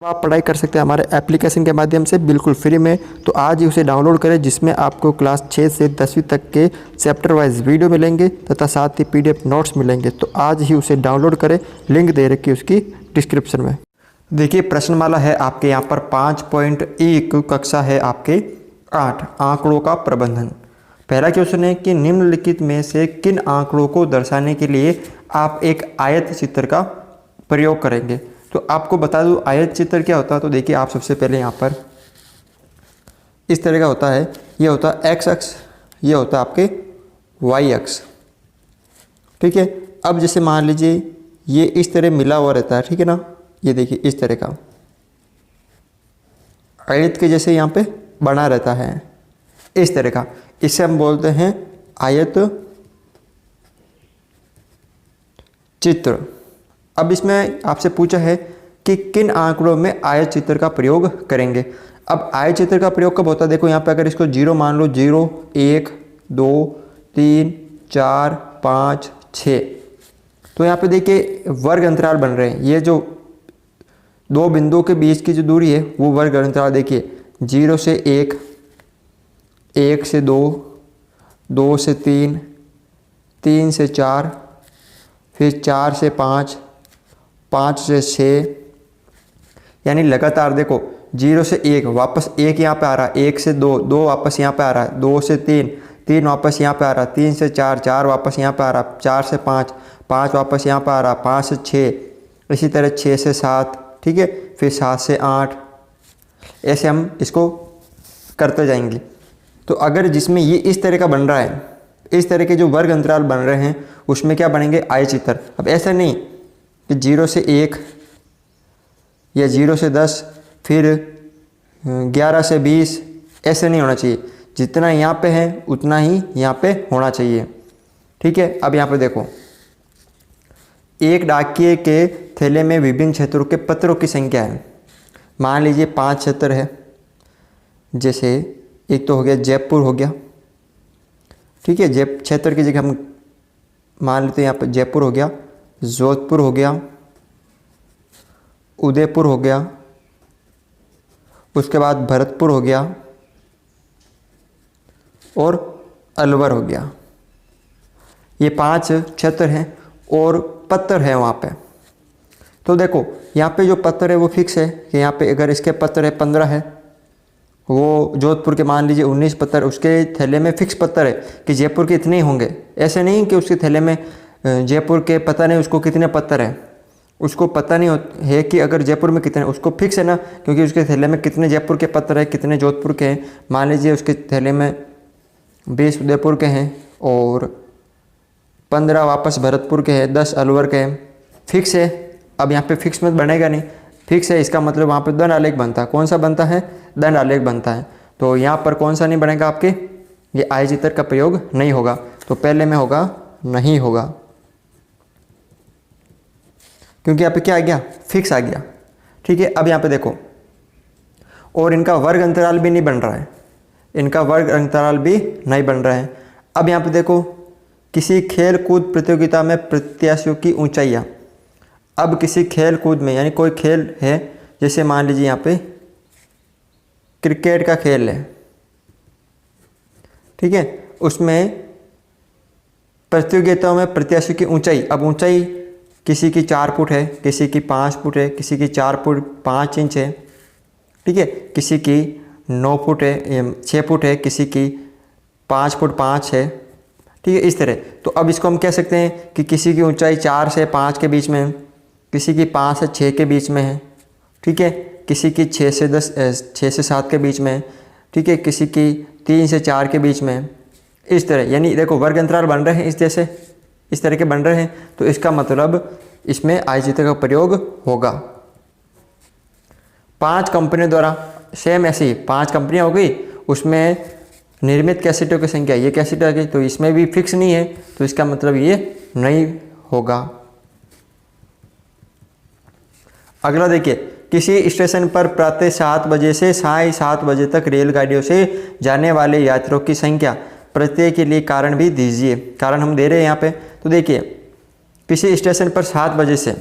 आप पढ़ाई कर सकते हैं हमारे एप्लीकेशन के माध्यम से बिल्कुल फ्री में। तो आज ही उसे डाउनलोड करें, जिसमें आपको क्लास 6 से 10वीं तक के चैप्टर वाइज वीडियो मिलेंगे तथा साथ ही पीडीएफ नोट्स मिलेंगे। तो आज ही उसे डाउनलोड करें, लिंक दे रखी है उसकी डिस्क्रिप्शन में। देखिए प्रश्नमाला है आपके यहाँ पर 5.1 कक्षा है आपके 8 आंकड़ों का प्रबंधन। पहला क्वेश्चन है कि निम्नलिखित में से किन आंकड़ों को दर्शाने के लिए आप एक आयत चित्र का प्रयोग करेंगे। तो आपको बता दूं आयत चित्र क्या होता है। तो देखिए आप सबसे पहले यहाँ पर इस तरह का होता है, ये होता है एक्स अक्ष, ये होता है आपके वाई अक्ष। ठीक है, अब जैसे मान लीजिए ये इस तरह मिला हुआ रहता है, ठीक है ना, ये देखिए इस तरह का आयत के जैसे यहाँ पे बना रहता है इस तरह का, इसे हम बोलते हैं आयत चित्र। अब इसमें आपसे पूछा है कि किन आंकड़ों में आयत चित्र का प्रयोग करेंगे। अब आयत चित्र का प्रयोग कब होता है, देखो यहाँ पे अगर इसको 0 मान लो, 0 1 2 3 4 5 6, तो यहाँ पे देखिए वर्ग अंतराल बन रहे हैं। ये जो दो बिंदुओं के बीच की जो दूरी है वो वर्ग अंतराल, देखिए 0 से 1, 1 से 2, 2 से 3, 3 से 4, फिर 4 से 5, 5 से 6, यानी लगातार देखो 0 से 1 वापस 1 यहाँ पे आ रहा है, 1 से 2, 2 वापस यहाँ पे आ रहा है, 2 से 3, 3 वापस यहाँ पे आ रहा है, 3 से 4, 4 वापस यहाँ पे आ रहा है, 4 से 5, 5 वापस यहाँ पे आ रहा है, 5 से 6, इसी तरह 6 से 7, ठीक है, फिर 7 से 8, ऐसे हम इसको करते जाएंगे। तो अगर जिसमें ये इस तरह का बन रहा है, इस तरह के जो वर्ग अंतराल बन रहे हैं उसमें क्या बनेंगे, आयत चित्र। अब ऐसा नहीं कि 0 से 1 या 0 से 10 फिर 11 से 20, ऐसे नहीं होना चाहिए। जितना यहाँ पे है उतना ही यहाँ पे होना चाहिए। ठीक है, अब यहाँ पे देखो एक डाकिये के थैले में विभिन्न क्षेत्रों के पत्रों की संख्या है। मान लीजिए 5 क्षेत्र है, जैसे एक तो हो गया जयपुर हो गया, ठीक है, क्षेत्र की जगह हम मान लेते हैं यहाँ पे जयपुर हो गया, जोधपुर हो गया, उदयपुर हो गया, उसके बाद भरतपुर हो गया और अलवर हो गया। ये 5 क्षेत्र हैं और पत्थर है वहाँ पे। तो देखो यहाँ पे जो पत्थर है वो फिक्स है कि यहाँ पे अगर इसके पत्थर है 15 है, वो जोधपुर के मान लीजिए 19 पत्थर, उसके थैले में फिक्स पत्थर है कि जयपुर के इतने ही होंगे। ऐसे नहीं कि उसके थैले में जयपुर के पता नहीं उसको कितने पत्थर हैं, उसको पता नहीं है कि अगर जयपुर में कितने, उसको फिक्स है ना, क्योंकि उसके थैले में कितने जयपुर के पत्थर है, कितने जोधपुर के हैं। मान लीजिए उसके थैले में 20 उदयपुर के हैं और 15 वापस भरतपुर के हैं, 10 अलवर के हैं, फिक्स है। अब यहाँ पे फिक्स मत बनेगा नहीं, फिक्स है इसका मतलब वहाँ पे दंड आलेख बनता है। कौन सा बनता है, दंड आलेख बनता है। तो यहाँ पर कौन सा नहीं बनेगा आपके, ये आयत चित्र का प्रयोग नहीं होगा। तो पहले में होगा नहीं होगा, क्योंकि यहाँ पे क्या आ गया, फिक्स आ गया। ठीक है, अब यहाँ पे देखो और इनका वर्ग अंतराल भी नहीं बन रहा है, इनका वर्ग अंतराल भी नहीं बन रहा है। अब यहाँ पे देखो किसी खेल कूद प्रतियोगिता में प्रत्याशियों की ऊंचाइयाँ। अब किसी खेल कूद में, यानी कोई खेल है, जैसे मान लीजिए यहाँ पे क्रिकेट का खेल है, ठीक है, उसमें प्रतियोगिताओं में प्रत्याशियों की ऊंचाई। अब ऊंचाई किसी की 4 फुट है, किसी की 5 फुट है, किसी की 4 फुट 5 इंच है, ठीक है, किसी की 9 फुट है, 6 फुट है, किसी की 5 फुट 5 है, ठीक है, इस तरह। तो अब इसको हम कह सकते हैं कि किसी की ऊंचाई 4 से 5 के बीच में है, किसी की 5 से 6 के बीच में है, ठीक है, किसी की 6 से 7 के बीच में है, ठीक है, किसी की 3 से 4 के बीच में है, इस तरह। यानी देखो वर्ग अंतराल बन रहे हैं इस जैसे, इस तरह के बन रहे हैं, तो इसका मतलब इसमें आयत चित्र का प्रयोग होगा। 5 कंपनियों द्वारा, सेम ऐसे ही 5 कंपनियां हो गई, उसमें निर्मित कैसेटों की संख्या, ये कैसेट आ गई, तो इसमें भी फिक्स नहीं है, तो इसका मतलब ये नहीं होगा। अगला देखिए, किसी स्टेशन पर प्रातः 7 बजे से साय 7 बजे तक रेलगाड़ियों से जाने वाले यात्रियों की संख्या, प्रत्येक के लिए कारण भी दीजिए। कारण हम दे रहे हैं यहाँ पे। तो देखिए किसी स्टेशन पर 7 बजे से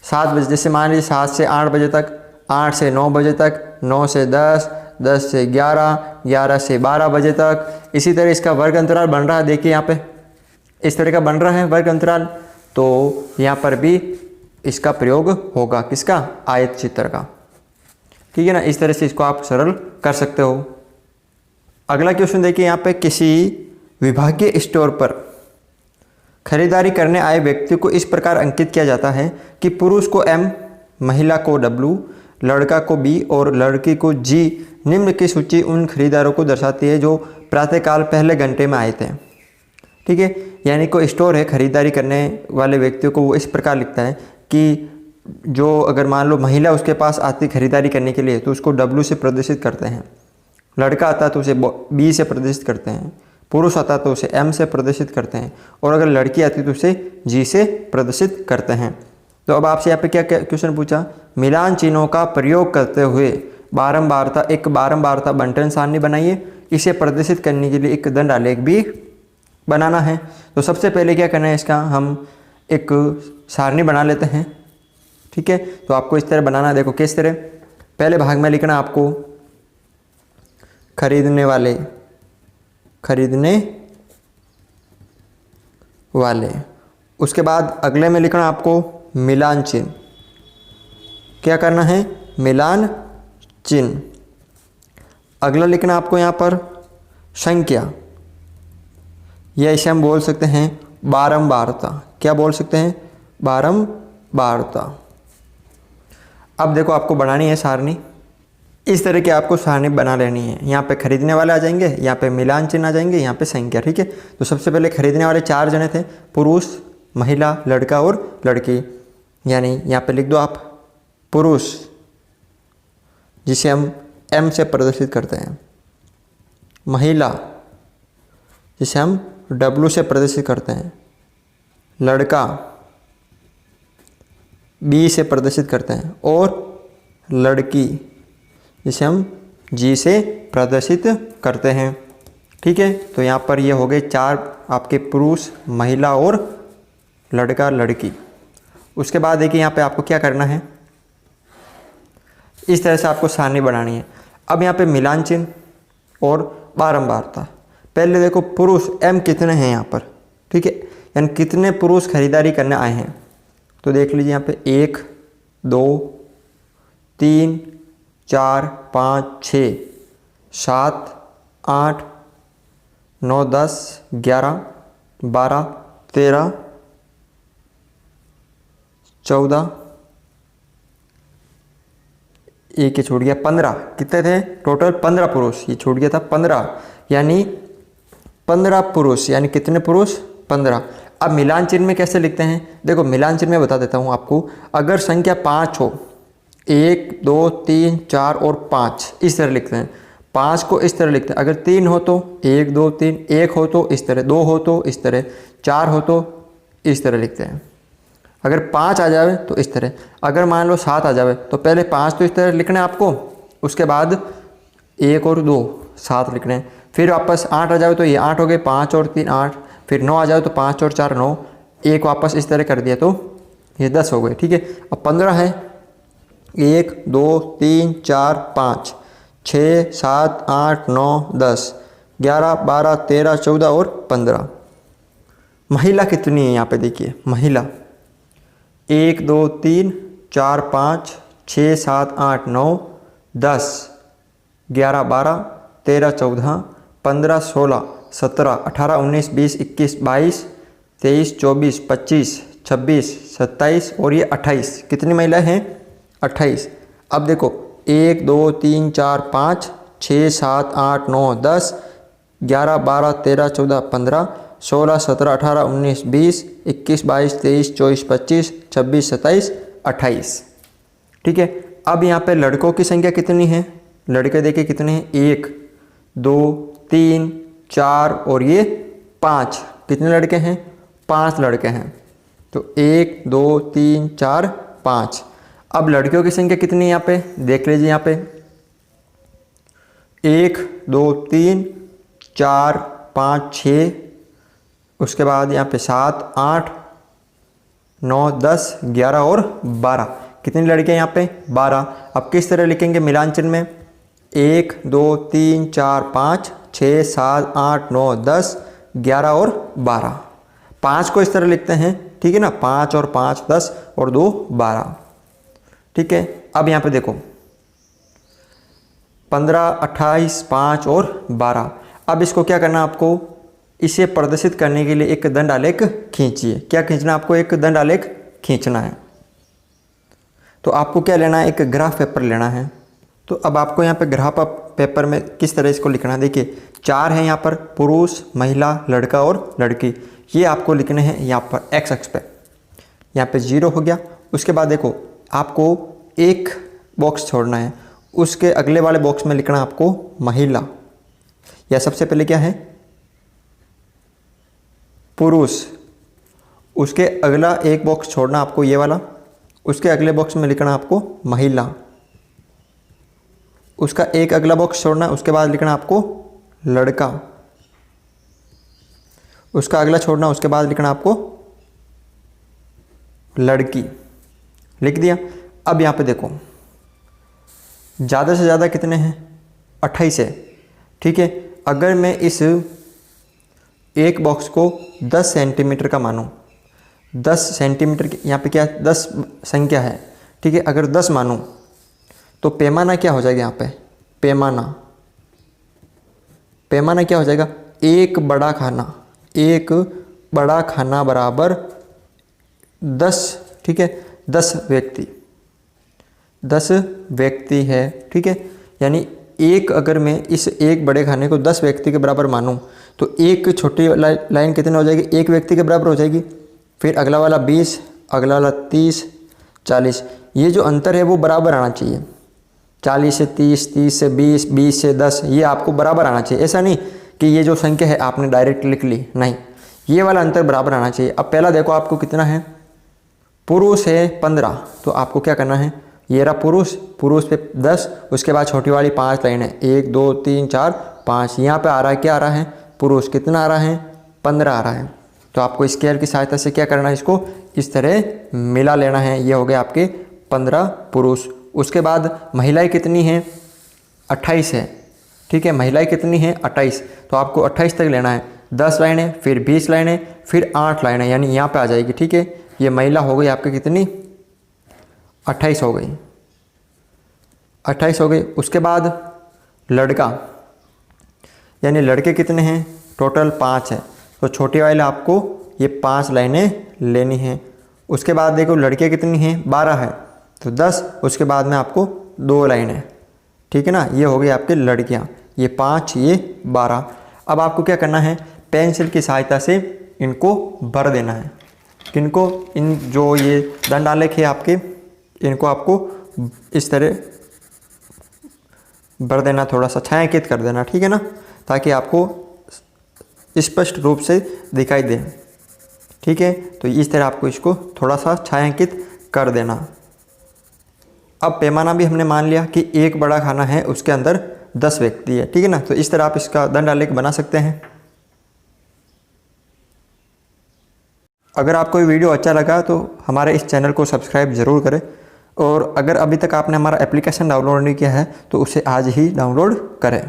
7 बजे, जैसे मान लीजिए 7 से 8 बजे तक, 8 से 9 बजे तक, 9 से 10, 10 से 11, 11 से 12 बजे तक। इसी तरह इसका वर्ग अंतराल बन रहा है, देखिए यहाँ पे इस तरह का बन रहा है वर्ग अंतराल। तो यहाँ पर भी इसका प्रयोग होगा, किसका, आयत चित्र का। ठीक है ना, इस तरह से इसको आप सरल कर सकते हो। अगला क्वेश्चन देखिए यहाँ पे, किसी विभागीय स्टोर पर खरीदारी करने आए व्यक्ति को इस प्रकार अंकित किया जाता है कि पुरुष को M, महिला को W, लड़का को B और लड़की को G। निम्न की सूची उन खरीदारों को दर्शाती है जो प्रातःकाल पहले घंटे में आए थे। ठीक है, यानी कोई स्टोर है, खरीदारी करने वाले व्यक्तियों को वो इस प्रकार लिखता है कि जो अगर मान लो महिला उसके पास आती खरीदारी करने के लिए तो उसको W से प्रदर्शित करते हैं, लड़का आता तो उसे B से प्रदर्शित करते हैं, पुरुष आता तो उसे M से प्रदर्शित करते हैं, और अगर लड़की आती तो उसे G से प्रदर्शित करते हैं। तो अब आपसे यहाँ पे क्या क्वेश्चन पूछा, मिलान चिन्हों का प्रयोग करते हुए एक बारंबारता बंटन सारणी बनाइए। इसे प्रदर्शित करने के लिए एक दंड आलेख भी बनाना है। तो सबसे पहले क्या करना है, इसका हम एक सारणी बना लेते हैं। ठीक है, तो आपको इस तरह बनाना है, देखो किस तरह। पहले भाग में लिखना आपको खरीदने वाले, उसके बाद अगले में लिखना आपको मिलान चिन्ह। क्या करना है, मिलान चिन्ह। अगला लिखना आपको यहाँ पर संख्या, या इसे हम बोल सकते हैं बारंबारता। क्या बोल सकते हैं, बारंबारता। अब देखो आपको बनानी है सारणी, इस तरह की आपको सारणी बना लेनी है। यहाँ पे खरीदने वाले आ जाएंगे, यहाँ पे मिलान चिन्ह आ जाएंगे, यहाँ पे संख्या। ठीक है, तो सबसे पहले खरीदने वाले 4 जने थे, पुरुष, महिला, लड़का और लड़की। यानी यहाँ पे लिख दो आप पुरुष, जिसे हम M से प्रदर्शित करते हैं, महिला जिसे हम W से प्रदर्शित करते हैं, लड़का B से प्रदर्शित करते हैं, और लड़की जिसे हम G से प्रदर्शित करते हैं। ठीक है, तो यहाँ पर ये हो गए 4 आपके पुरुष, महिला और लड़का लड़की। उसके बाद देखिए यहाँ पे आपको क्या करना है, इस तरह से आपको सारणी बनानी है। अब यहाँ पे मिलान चिन्ह और बारंबारता। पहले देखो पुरुष M कितने हैं यहाँ पर, ठीक है, यानी कितने पुरुष खरीदारी करने आए हैं। तो देख लीजिए यहाँ पे 1, 2, 3, 4, 5, 6, 7, 8, 9, 10, 11, 12, 13, 14, एक ये छूट गया 15। कितने थे टोटल, 15 पुरुष, ये छूट गया था 15, यानी 15 पुरुष, यानी कितने पुरुष, 15। अब मिलान चिन्ह में कैसे लिखते हैं, देखो मिलान चिन्ह में बता देता हूँ आपको। अगर संख्या 5 हो, 1, 2, 3, 4 और 5, इस तरह लिखते हैं। 5 को इस तरह लिखते हैं। अगर 3 हो तो 1, 2, 3, 1 हो तो इस तरह, 2 हो तो इस तरह, 4 हो तो इस तरह लिखते हैं। अगर 5 आ जाए तो इस तरह। अगर मान लो 7 आ जाए तो पहले 5 तो इस तरह लिखना है आपको, उसके बाद 1 और 2 7 लिखने हैं। फिर वापस 8 आ जाए तो ये 8 हो गए, 5 और 3 8। फिर 9 आ जाए तो 5 और 4 9, 1 वापस इस तरह कर दिया तो ये 10 हो गए। ठीक है, अब 15 है, 1, 2, 3, 4, 5, 6, 7, 8, 9, 10, 11, 12, 13, 14 और 15। महिला कितनी है यहाँ पे देखिए, महिला 1, 2, 3, 4, 5, 6, 7, 8, 9, 10, 11, 12, 13, 14, 15, 16, 17, 18, 19, 20, 21, 22, 23, 24, 25, 26, 27 और ये 28। कितनी महिलाएं हैं, 28। अब देखो 1, 2, 3, 4, 5, 6, 7, 8, 9, 10, 11, 12, 13, 14, 15, 16, 17, 18, 19, 20, 21, 22, 23, 24, 25, 26, 27, 28। ठीक है, अब यहाँ पे लड़कों की संख्या कितनी है, लड़के देखिए कितने हैं, 1, 2, 3, 4 और ये 5। कितने लड़के हैं, 5 लड़के हैं। तो 1, 2, 3, 4, 5। अब लड़कियों की संख्या कितनी है यहाँ पे देख लीजिए, यहाँ पे 1, 2, 3, 4, 5, 6, उसके बाद यहाँ पे 7, 8, 9, 10, 11 और 12। कितनी लड़कियां यहाँ पे? 12। अब किस तरह लिखेंगे मिलान चिन्ह में? 1, 2, 3, 4, 5, 6, 7, 8, 9, 10, 11 और 12। 5 को इस तरह लिखते हैं, ठीक है ना, 5 और 5 10 और 2 12, ठीक है। अब यहाँ पे देखो 15, 28, 5 और 12। अब इसको क्या करना आपको? इसे प्रदर्शित करने के लिए एक दंड आलेख खींचिए। क्या खींचना आपको? एक दंड आलेख खींचना है। तो आपको क्या लेना है? एक ग्राफ पेपर लेना है। तो अब आपको यहाँ पे ग्राफ पेपर में किस तरह इसको लिखना है, देखिए 4 है यहाँ पर, पुरुष, महिला, लड़का और लड़की। ये आपको लिखने हैं यहाँ पर एक्स अक्ष पे। यहाँ पे 0 हो गया। उसके बाद देखो आपको एक बॉक्स छोड़ना है, उसके अगले वाले बॉक्स में लिखना आपको महिला, या सबसे पहले क्या है? पुरुष। उसके अगला एक बॉक्स छोड़ना आपको ये वाला, उसके अगले बॉक्स में लिखना आपको महिला। उसका एक अगला बॉक्स छोड़ना, उसके बाद लिखना आपको लड़का। उसका अगला छोड़ना, उसके बाद लिखना आपको लड़की। लिख दिया। अब यहाँ पे देखो ज़्यादा से ज़्यादा कितने हैं? 28 है, ठीक है। अगर मैं इस एक बॉक्स को 10 सेंटीमीटर का मानूँ, 10 सेंटीमीटर की यहाँ पे क्या 10 संख्या है, ठीक है। अगर 10 मानूँ तो पैमाना क्या हो जाएगा यहाँ पे? पैमाना क्या हो जाएगा? एक बड़ा खाना बराबर 10, ठीक है। 10 व्यक्ति है, ठीक है। यानी अगर मैं इस एक बड़े खाने को 10 व्यक्ति के बराबर मानूं तो एक छोटी लाइन कितने हो जाएगी? 1 व्यक्ति के बराबर हो जाएगी। फिर अगला वाला 20, अगला वाला 30, 40। ये जो अंतर है वो बराबर आना चाहिए। 40 से 30, 30 से 20, 20 से 10, ये आपको बराबर आना चाहिए। ऐसा नहीं कि ये जो संख्या है आपने डायरेक्ट लिख ली, नहीं, ये वाला अंतर बराबर आना चाहिए। अब पहला देखो आपको कितना है? पुरुष है 15, तो आपको क्या करना है? ये रहा पुरुष पे 10, उसके बाद छोटी वाली 5 लाइन है, 1, 2, 3, 4, 5। यहाँ पे आ रहा है, क्या आ रहा है? पुरुष। कितना आ रहा है? 15 आ रहा है। तो आपको स्केल की सहायता से क्या करना है? इसको इस तरह मिला लेना है। ये हो गया आपके 15 पुरुष। उसके बाद महिलाएं कितनी हैं? 28 है, ठीक है। महिलाएं कितनी हैं? 28। तो आपको 28 तक लेना है। 10 लाइनें, फिर 20 लाइनें, फिर 8 लाइनें, यानी यहाँ पे आ जाएगी, ठीक है। ये महिला हो गई आपकी कितनी? 28 हो गई, 28 हो गई। उसके बाद लड़का, यानी लड़के कितने हैं? टोटल 5 है। तो छोटी वाले आपको ये 5 लाइनें लेनी हैं। उसके बाद देखो लड़के कितनी हैं? 12 है, तो 10। उसके बाद में आपको 2 लाइनें, ठीक है ना। ये हो गई आपकी लड़कियां, ये 5, ये 12। अब आपको क्या करना है? पेंसिल की सहायता से इनको भर देना है। किनको? इन जो ये दंड आलेख है आपके, इनको आपको इस तरह भर देना, थोड़ा सा छायांकित कर देना, ठीक है ना, ताकि आपको स्पष्ट रूप से दिखाई दे, ठीक है। तो इस तरह आपको इसको थोड़ा सा छायांकित कर देना। अब पैमाना भी हमने मान लिया कि एक बड़ा खाना है, उसके अंदर 10 व्यक्ति है, ठीक है ना। तो इस तरह आप इसका दंड आलेख बना सकते हैं। अगर आपको ये वीडियो अच्छा लगा तो हमारे इस चैनल को सब्सक्राइब ज़रूर करें, और अगर अभी तक आपने हमारा एप्लीकेशन डाउनलोड नहीं किया है तो उसे आज ही डाउनलोड करें।